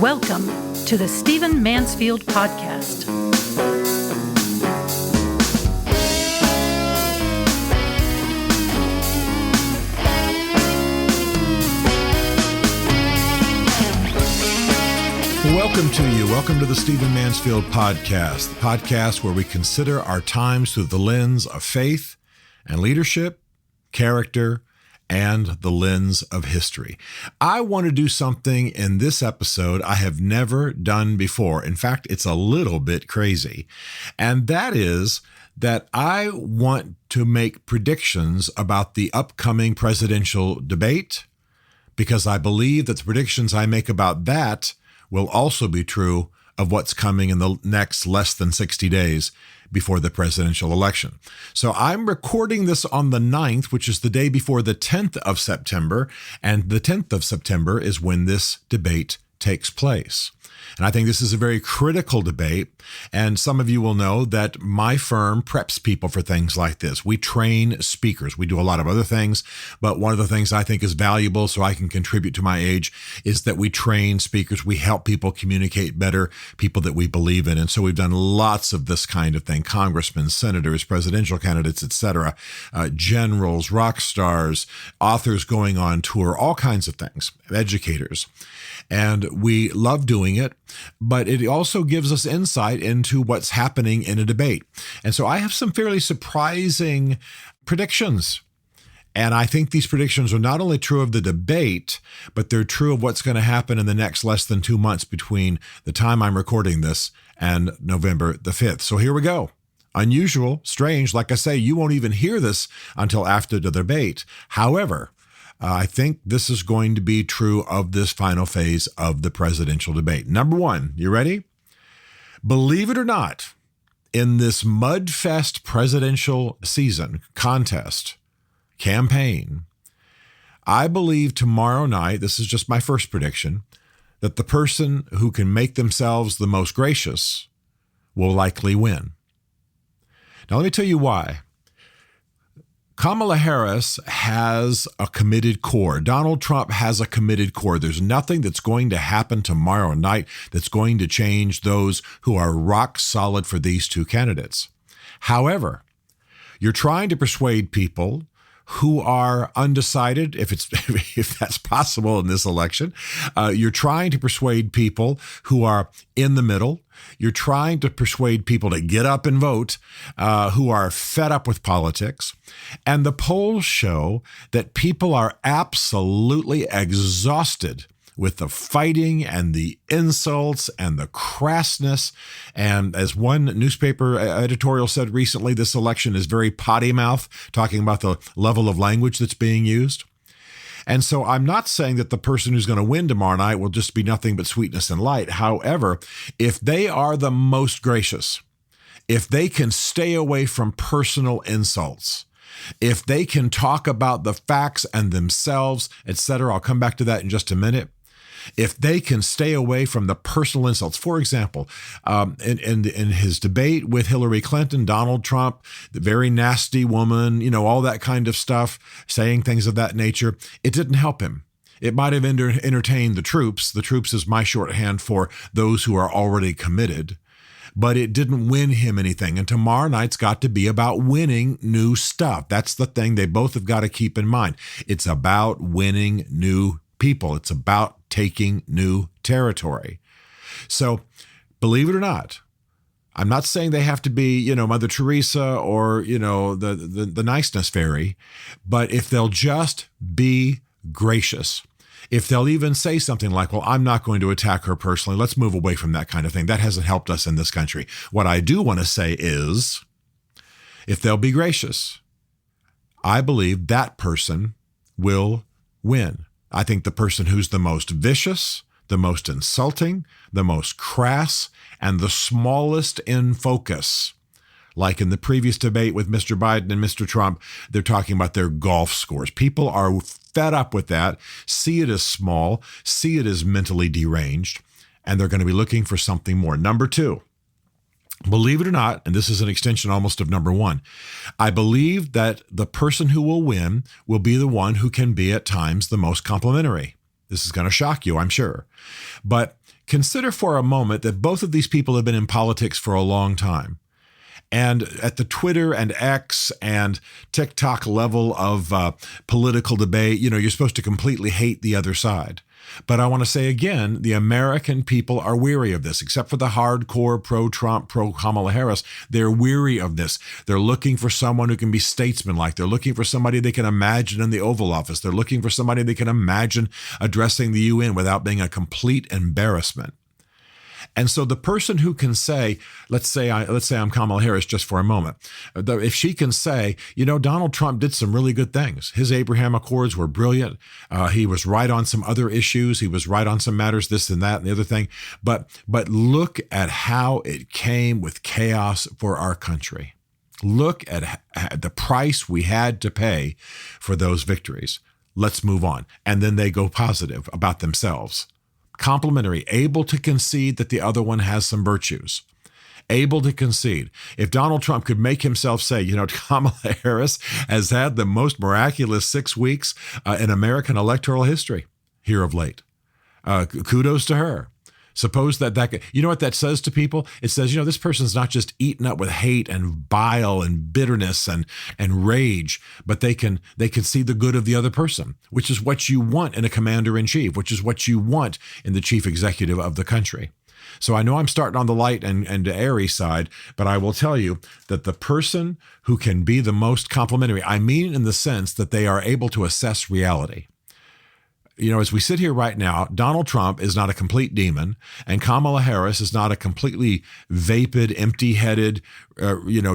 Welcome to the Stephen Mansfield Podcast. Welcome to the Stephen Mansfield Podcast, the podcast where we consider our times through the lens of faith and leadership, character, and the lens of history. I want to do something in this episode I have never done before. In fact, it's a little bit crazy. And that is that I want to make predictions about the upcoming presidential debate, because I believe that the predictions I make about that will also be true of what's coming in the next less than 60 days before the presidential election. So I'm recording this on the 9th, which is the day before the 10th of September, and the 10th of September is when this debate takes place. And I think this is a very critical debate. And some of you will know that my firm preps people for things like this. We train speakers. We do a lot of other things, but one of the things I think is valuable so I can contribute to my age is that we train speakers. We help people communicate better, people that we believe in. And so we've done lots of this kind of thing: congressmen, senators, presidential candidates, etc., generals, rock stars, authors going on tour, all kinds of things, educators. And we love doing it, but it also gives us insight into what's happening in a debate. And so I have some fairly surprising predictions. And I think these predictions are not only true of the debate, but they're true of what's going to happen in the next less than 2 months between the time I'm recording this and November the 5th. So here we go. Unusual, strange. Like I say, you won't even hear this until after the debate. However, I think this is going to be true of this final phase of the presidential debate. Number one, you ready? Believe it or not, in this mudfest presidential season, contest, campaign, I believe tomorrow night, this is just my first prediction, that the person who can make themselves the most gracious will likely win. Now, let me tell you why. Kamala Harris has a committed core. Donald Trump has a committed core. There's nothing that's going to happen tomorrow night that's going to change those who are rock solid for these two candidates. However, you're trying to persuade people who are undecided, if that's possible in this election. You're trying to persuade people who are in the middle. You're trying to persuade people to get up and vote, who are fed up with politics. And the polls show that people are absolutely exhausted with the fighting and the insults and the crassness. And as one newspaper editorial said recently, this election is very potty mouth, talking about the level of language that's being used. And so I'm not saying that the person who's going to win tomorrow night will just be nothing but sweetness and light. However, if they are the most gracious, if they can stay away from personal insults, if they can talk about the facts and themselves, etc., I'll come back to that in just a minute. If they can stay away from the personal insults, for example, in his debate with Hillary Clinton, Donald Trump, the very nasty woman, all that kind of stuff, saying things of that nature, it didn't help him. It might have entertained the troops. The troops is my shorthand for those who are already committed, but it didn't win him anything. And tomorrow night's got to be about winning new stuff. That's the thing they both have got to keep in mind. It's about winning new people. It's about taking new territory. So believe it or not, I'm not saying they have to be, Mother Teresa or, the niceness fairy, but if they'll just be gracious, if they'll even say something like, well, I'm not going to attack her personally, let's move away from that kind of thing. That hasn't helped us in this country. What I do want to say is, if they'll be gracious, I believe that person will win. I think the person who's the most vicious, the most insulting, the most crass, and the smallest in focus, like in the previous debate with Mr. Biden and Mr. Trump, they're talking about their golf scores. People are fed up with that, see it as small, see it as mentally deranged, and they're going to be looking for something more. Number two, believe it or not, and this is an extension almost of number one, I believe that the person who will win will be the one who can be at times the most complimentary. This is going to shock you, I'm sure. But Consider for a moment that both of these people have been in politics for a long time. And at the Twitter and X and TikTok level of political debate, you're supposed to completely hate the other side. But I want to say again, the American people are weary of this, except for the hardcore pro-Trump, pro-Kamala Harris. They're weary of this. They're looking for someone who can be statesmanlike. They're looking for somebody they can imagine in the Oval Office. They're looking for somebody they can imagine addressing the UN without being a complete embarrassment. And so the person who can say, let's say I'm Kamala Harris just for a moment, if she can say, Donald Trump did some really good things. His Abraham Accords were brilliant. He was right on some other issues. He was right on some matters, this and that and the other thing. But look at how it came with chaos for our country. Look at the price we had to pay for those victories. Let's move on. And then they go positive about themselves. Complimentary, able to concede that the other one has some virtues, able to concede. If Donald Trump could make himself say, Kamala Harris has had the most miraculous 6 weeks in American electoral history here of late. Kudos to her. Suppose that you know what that says to people? It says, this person's not just eaten up with hate and bile and bitterness and rage, but they can see the good of the other person, which is what you want in a commander-in-chief, which is what you want in the chief executive of the country. So I know I'm starting on the light and airy side, but I will tell you that the person who can be the most complimentary, I mean in the sense that they are able to assess reality. As we sit here right now, Donald Trump is not a complete demon, and Kamala Harris is not a completely vapid, empty-headed,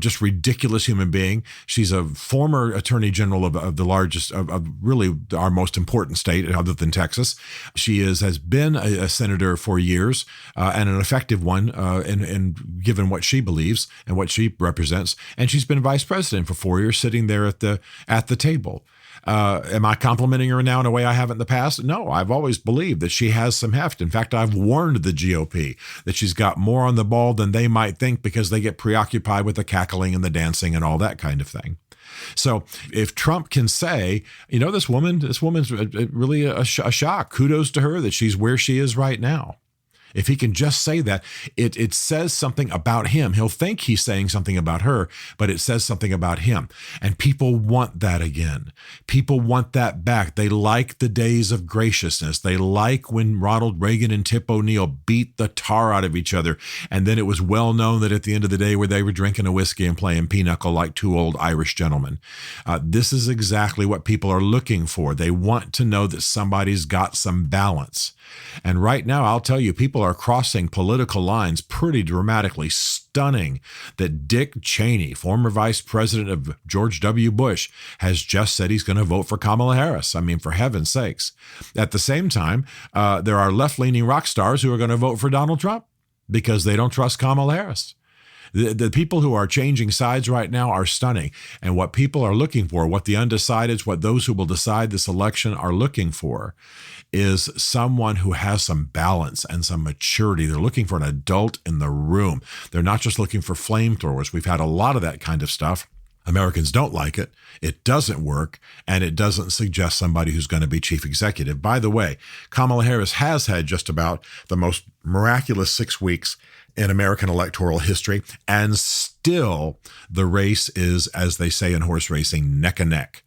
just ridiculous human being. She's a former attorney general of the largest, of really our most important state, other than Texas. She has been a senator for years and an effective one, in given what she believes and what she represents. And she's been vice president for 4 years, sitting there at the table. Am I complimenting her now in a way I haven't in the past? No, I've always believed that she has some heft. In fact, I've warned the GOP that she's got more on the ball than they might think because they get preoccupied with the cackling and the dancing and all that kind of thing. So if Trump can say, this woman's really a shock. Kudos to her that she's where she is right now. If he can just say that, it says something about him. He'll think he's saying something about her, but it says something about him. And people want that again. People want that back. They like the days of graciousness. They like when Ronald Reagan and Tip O'Neill beat the tar out of each other. And then it was well known that at the end of the day where they were drinking a whiskey and playing pinochle like two old Irish gentlemen. This is exactly what people are looking for. They want to know that somebody's got some balance. And right now, I'll tell you, people are crossing political lines pretty dramatically. Stunning that Dick Cheney, former vice president of George W. Bush, has just said he's going to vote for Kamala Harris. I mean, for heaven's sakes. At the same time, there are left-leaning rock stars who are going to vote for Donald Trump because they don't trust Kamala Harris. The people who are changing sides right now are stunning. And what people are looking for, what the undecideds, what those who will decide this election are looking for, is someone who has some balance and some maturity. They're looking for an adult in the room. They're not just looking for flamethrowers. We've had a lot of that kind of stuff. Americans don't like it. It doesn't work, and it doesn't suggest somebody who's going to be chief executive. By the way, Kamala Harris has had just about the most miraculous 6 weeks in American electoral history, and still the race is, as they say in horse racing, neck and neck.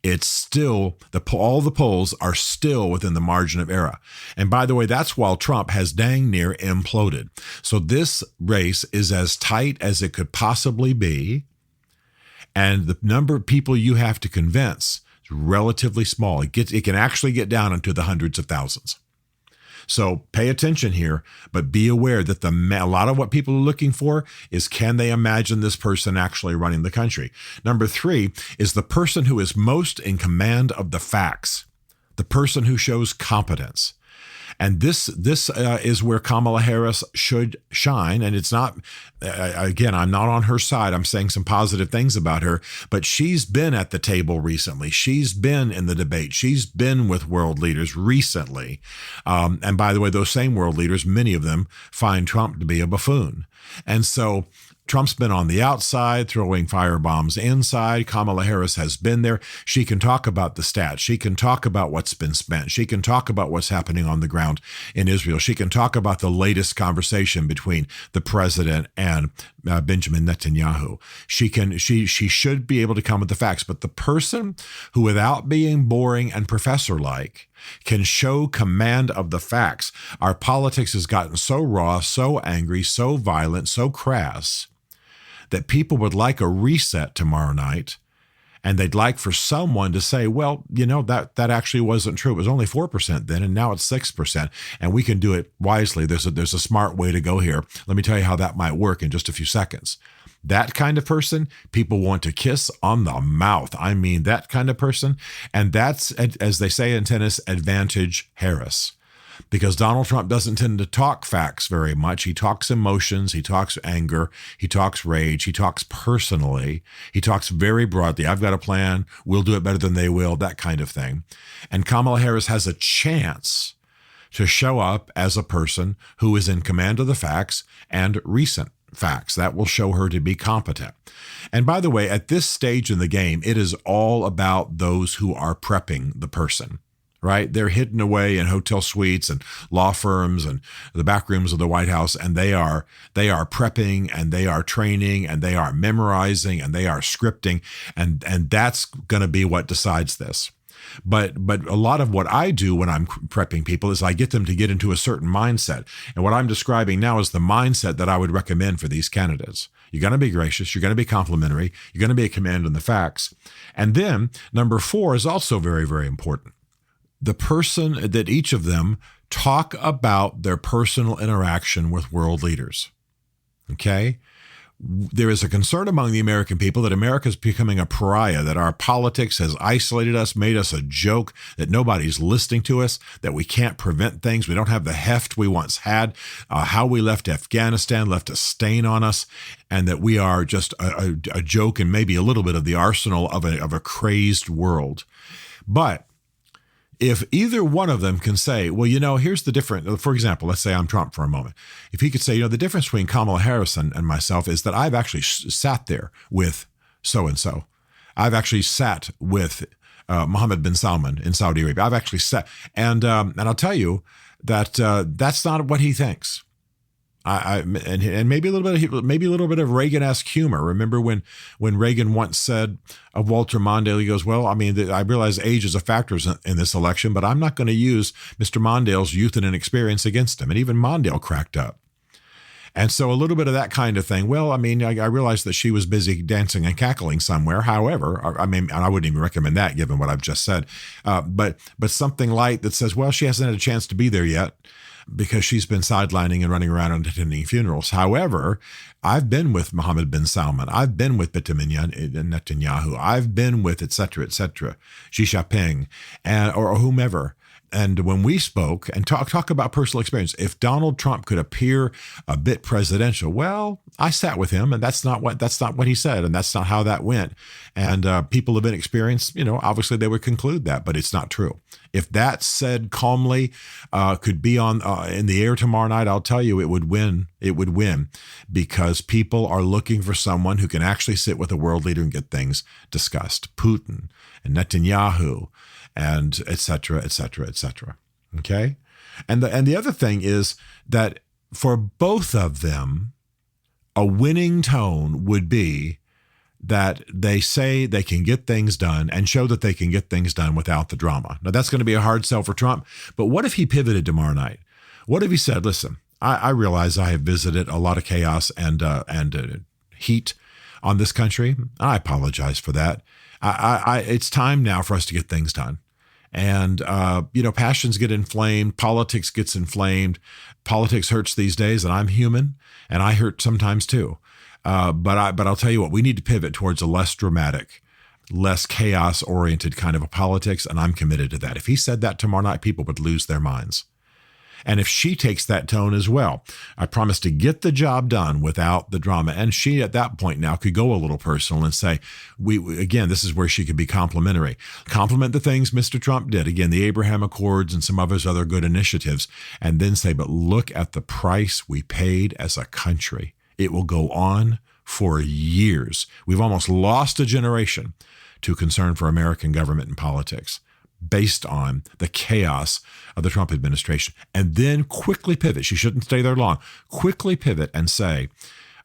It's still, all the polls are still within the margin of error. And by the way, that's while Trump has dang near imploded. So this race is as tight as it could possibly be. And the number of people you have to convince is relatively small. It can actually get down into the hundreds of thousands. So pay attention here, but be aware that a lot of what people are looking for is, can they imagine this person actually running the country? Number 3 is the person who is most in command of the facts, the person who shows competence. And this is where Kamala Harris should shine. And it's not, again, I'm not on her side. I'm saying some positive things about her, but she's been at the table recently. She's been in the debate. She's been with world leaders recently. And by the way, those same world leaders, many of them find Trump to be a buffoon. And so Trump's been on the outside throwing firebombs inside. Kamala Harris has been there. She can talk about the stats. She can talk about what's been spent. She can talk about what's happening on the ground in Israel. She can talk about the latest conversation between the president and Benjamin Netanyahu. She should be able to come with the facts. But the person who, without being boring and professor-like, can show command of the facts. Our politics has gotten so raw, so angry, so violent, so crass, that people would like a reset tomorrow night, and they'd like for someone to say, well, that actually wasn't true. It was only 4% then, and now it's 6%, and we can do it wisely. There's a smart way to go here. Let me tell you how that might work in just a few seconds. That kind of person, people want to kiss on the mouth. I mean, that kind of person. And that's, as they say in tennis, advantage Harris. Because Donald Trump doesn't tend to talk facts very much. He talks emotions, he talks anger, he talks rage, he talks personally, he talks very broadly. I've got a plan, we'll do it better than they will, that kind of thing. And Kamala Harris has a chance to show up as a person who is in command of the facts and recent facts. That will show her to be competent. And by the way, at this stage in the game, it is all about those who are prepping the person. Right? They're hidden away in hotel suites and law firms and the back rooms of the White House, and they are prepping, and they are training, and they are memorizing, and they are scripting, and that's going to be what decides this. But a lot of what I do when I'm prepping people is I get them to get into a certain mindset. And what I'm describing now is the mindset that I would recommend for these candidates. You're going to be gracious. You're going to be complimentary. You're going to be a command in the facts. And then number 4 is also very, very important. The person that each of them talk about their personal interaction with world leaders. Okay? There is a concern among the American people that America is becoming a pariah, that our politics has isolated us, made us a joke, that nobody's listening to us, that we can't prevent things. We don't have the heft we once had. How we left Afghanistan left a stain on us, and that we are just a joke and maybe a little bit of the arsenal of a crazed world. But if either one of them can say, well, here's the difference. For example, let's say I'm Trump for a moment. If he could say, the difference between Kamala Harris and myself is that I've actually sat there with so-and-so. I've actually sat with Mohammed bin Salman in Saudi Arabia. I've actually sat. And I'll tell you that that's not what he thinks. And maybe a little bit of Reagan-esque humor. Remember when Reagan once said of Walter Mondale, he goes, well, I mean, I realize age is a factor in this election, but I'm not going to use Mr. Mondale's youth and inexperience against him. And even Mondale cracked up. And so a little bit of that kind of thing. Well, I mean, I realized that she was busy dancing and cackling somewhere. However, I mean, I wouldn't even recommend that given what I've just said. But something light that says, well, she hasn't had a chance to be there yet, because she's been sidelining and running around and attending funerals. However, I've been with Mohammed bin Salman. I've been with Benjamin Netanyahu. I've been with et cetera, Xi Jinping, or whomever. And when we spoke and talk about personal experience, if Donald Trump could appear a bit presidential, well, I sat with him, and that's not what he said, and that's not how that went. And people of inexperience, obviously they would conclude that, but it's not true. If that said calmly could be on in the air tomorrow night, I'll tell you it would win. It would win because people are looking for someone who can actually sit with a world leader and get things discussed. Putin and Netanyahu and et cetera. Okay? And the other thing is that for both of them, a winning tone would be that they say they can get things done and show that they can get things done without the drama. Now, that's going to be a hard sell for Trump, but what if he pivoted tomorrow night? What if he said, listen, I realize I have visited a lot of chaos and heat on this country. I apologize for that. It's time now for us to get things done. And, passions get inflamed. Politics gets inflamed. Politics hurts these days, and I'm human, and I hurt sometimes too. But I'll tell you what, we need to pivot towards a less dramatic, less chaos-oriented kind of a politics, and I'm committed to that. If he said that tomorrow night, people would lose their minds. And if she takes that tone as well, I promise to get the job done without the drama. And she, at that point now, could go a little personal and say, again, this is where she could be complimentary. Compliment the things Mr. Trump did. Again, the Abraham Accords and some of his other good initiatives. And then say, but look at the price we paid as a country. It will go on for years. We've almost lost a generation to concern for American government and politics based on the chaos of the Trump administration. And then quickly pivot. She shouldn't stay there long. Quickly pivot and say,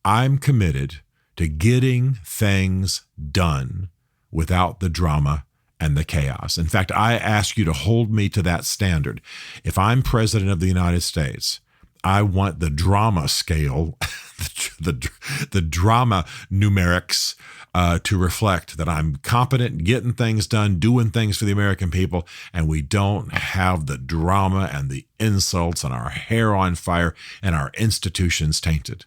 I'm committed to getting things done without the drama and the chaos. In fact, I ask you to hold me to that standard. If I'm president of the United States, I want the drama scale, the drama numerics to reflect that I'm competent, getting things done, doing things for the American people, and we don't have the drama and the insults and our hair on fire and our institutions tainted.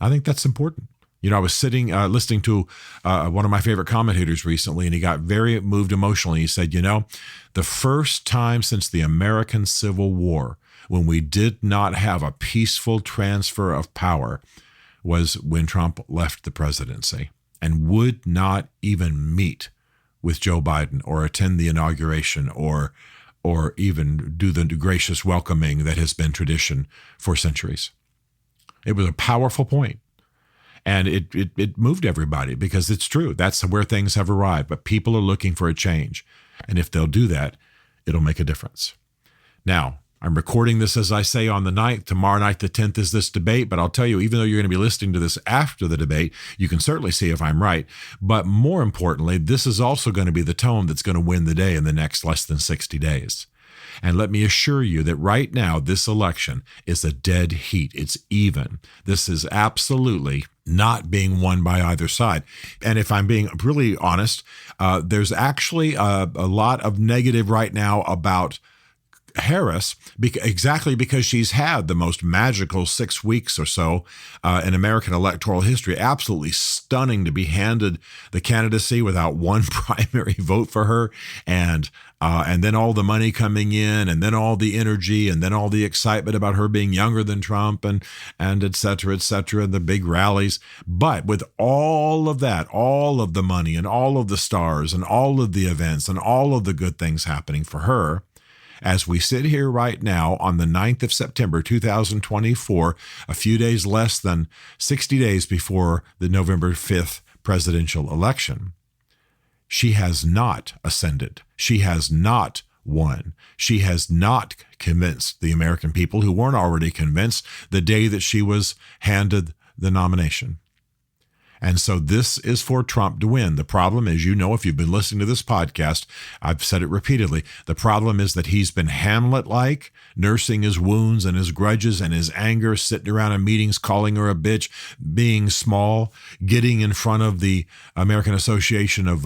I think that's important. You know, I was sitting, listening to one of my favorite commentators recently, and he got very moved emotionally. He said, you know, the first time since the American Civil War when we did not have a peaceful transfer of power was when Trump left the presidency and would not even meet with Joe Biden or attend the inauguration or even do the gracious welcoming that has been tradition for centuries. It was a powerful point. And it moved everybody because it's true. That's where things have arrived. But people are looking for a change. And if they'll do that, it'll make a difference. Now, I'm recording this, as I say, on the 9th. Tomorrow night, the 10th, is this debate. But I'll tell you, even though you're going to be listening to this after the debate, you can certainly see if I'm right. But more importantly, this is also going to be the tone that's going to win the day in the next less than 60 days. And let me assure you that right now, this election is a dead heat. It's even. This is absolutely not being won by either side. And if I'm being really honest, there's actually a lot of negative right now about Harris, exactly because she's had the most magical 6 weeks or so in American electoral history. Absolutely stunning to be handed the candidacy without one primary vote for her, and then all the money coming in, and then all the energy, and then all the excitement about her being younger than Trump, and et cetera, and the big rallies. But with all of that, all of the money, and all of the stars, and all of the events, and all of the good things happening for her, as we sit here right now on the 9th of September, 2024, a few days less than 60 days before the November 5th presidential election, she has not ascended. She has not won. She has not convinced the American people who weren't already convinced the day that she was handed the nomination. And so this is for Trump to win. The problem is, you know, if you've been listening to this podcast, I've said it repeatedly, the problem is that he's been Hamlet-like, nursing his wounds and his grudges and his anger, sitting around in meetings, calling her a bitch, being small, getting in front of the American Association of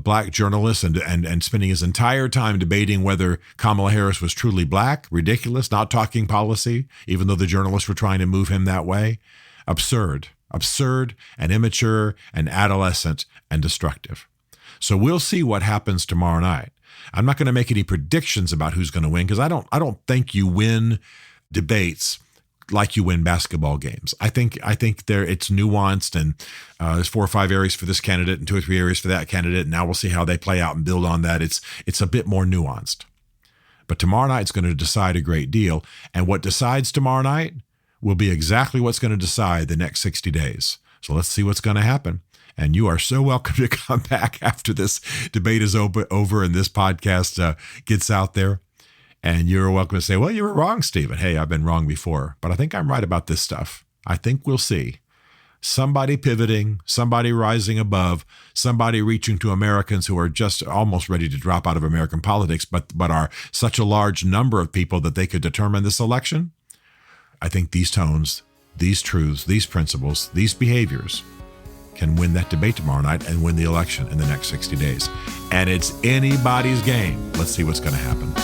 Black Journalists and spending his entire time debating whether Kamala Harris was truly black, ridiculous, not talking policy, even though the journalists were trying to move him that way. Absurd and immature and adolescent and destructive. So we'll see what happens tomorrow night. I'm not going to make any predictions about who's going to win because I don't think you win debates like you win basketball games. I think it's nuanced, and there's 4 or 5 areas for this candidate and 2 or 3 areas for that candidate. And now we'll see how they play out and build on that. It's a bit more nuanced. But tomorrow night's going to decide a great deal. And what decides tomorrow night will be exactly what's going to decide the next 60 days. So let's see what's going to happen. And you are so welcome to come back after this debate is over and this podcast gets out there. And you're welcome to say, well, you were wrong, Stephen. Hey, I've been wrong before, but I think I'm right about this stuff. I think we'll see somebody pivoting, somebody rising above, somebody reaching to Americans who are just almost ready to drop out of American politics, but are such a large number of people that they could determine this election. I think these tones, these truths, these principles, these behaviors can win that debate tomorrow night and win the election in the next 60 days. And it's anybody's game. Let's see what's going to happen.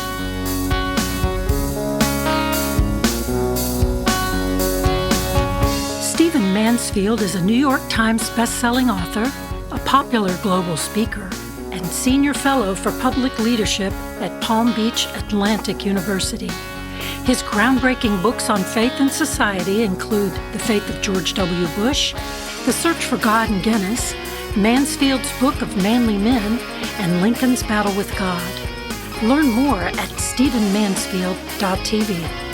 Stephen Mansfield is a New York Times best-selling author, a popular global speaker, and senior fellow for public leadership at Palm Beach Atlantic University. His groundbreaking books on faith and society include The Faith of George W. Bush, The Search for God in Guinness, Mansfield's Book of Manly Men, and Lincoln's Battle with God. Learn more at stephenmansfield.tv.